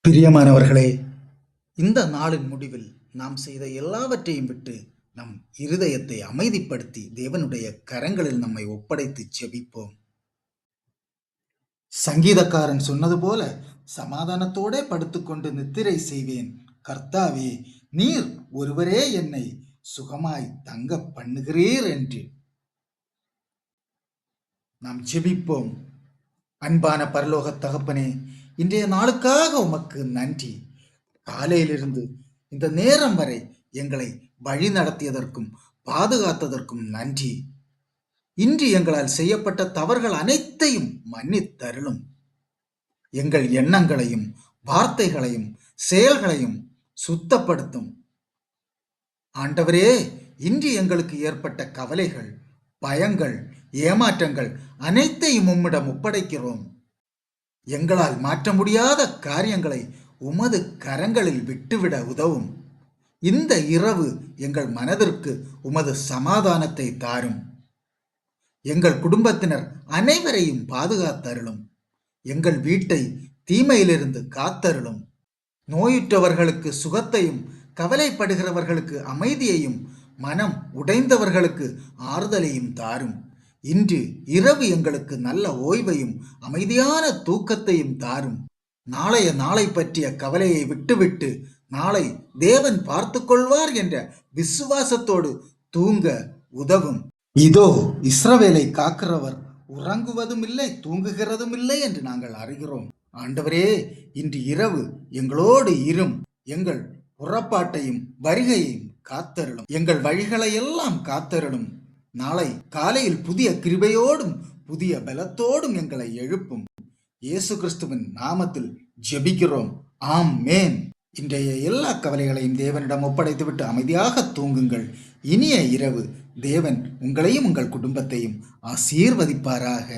பிரியமானவர்களே, இந்த நாளின் முடிவில் நாம் செய்த எல்லாவற்றையும் விட்டு நம் இருதயத்தை அமைதிப்படுத்தி தேவனுடைய கரங்களில் நம்மை ஒப்படைத்து செபிப்போம். சங்கீதக்காரன் சொன்னது போல, சமாதானத்தோடே படுத்துக்கொண்டு நித்திரை செய்வேன். கர்த்தாவே, நீர் ஒருவரே என்னை சுகமாய் தங்க பண்ணுகிறீர் என்று நாம் ஜெபிப்போம். அன்பான பரலோக தகப்பனே, இன்றைய நாளுக்காக உமக்கு நன்றி. காலையிலிருந்து இந்த நேரம் வரை எங்களை வழி நடத்தியதற்கும் பாதுகாத்ததற்கும் நன்றி. இன்று எங்களால் செய்யப்பட்ட தவறுகள் அனைத்தையும் மன்னித்தருளும். எங்கள் எண்ணங்களையும் வார்த்தைகளையும் செயல்களையும் சுத்தப்படுத்தும். ஆண்டவரே, இன்று எங்களுக்கு ஏற்பட்ட கவலைகள், பயங்கள், ஏமாற்றங்கள் அனைத்தையும் உம்மிடம் ஒப்படைக்கிறோம். எங்களால் மாற்ற முடியாத காரியங்களை உமது கரங்களில் விட்டுவிட உதவும். இந்த இரவு எங்கள் மனதிற்கு உமது சமாதானத்தை தாரும். எங்கள் குடும்பத்தினர் அனைவரையும் பாதுகாத்தருளும். எங்கள் வீட்டை தீமையிலிருந்து காத்தருளும். நோயுற்றவர்களுக்கு சுகத்தையும் கவலைப்படுகிறவர்களுக்கு அமைதியையும் மனம் உடைந்தவர்களுக்கு ஆறுதலையும் தாரும். இன்று இரவு எங்களுக்கு நல்ல ஓய்வையும் அமைதியான தூக்கத்தையும் தாரும். நாளைய நாளை பற்றிய கவலையை விட்டுவிட்டு நாளை தேவன் பார்த்து கொள்வார் என்ற விசுவாசத்தோடு தூங்க உதவும். இதோ இஸ்ரவேலை காக்கிறவர் உறங்குவதும் இல்லை தூங்குகிறதும் இல்லை என்று நாங்கள் அறிகிறோம். ஆண்டவரே, இன்று இரவு எங்களோடு இரும். எங்கள் புறப்பாட்டையும் வருகையையும் காத்தருளும். எங்கள் வழிகளை எல்லாம் காத்தருளும். நாளை காலையில் புதிய கிருபையோடும் புதிய பலத்தோடும் எங்களை எழுப்பும். இயேசு கிறிஸ்துவின் நாமத்தில் ஜெபிக்கிறோம். ஆமென். இன்றைய எல்லா கவலைகளையும் தேவனிடம் ஒப்படைத்துவிட்டு அமைதியாக தூங்குங்கள். இனிய இரவு. தேவன் உங்களையும் உங்கள் குடும்பத்தையும் ஆசீர்வதிப்பாராக.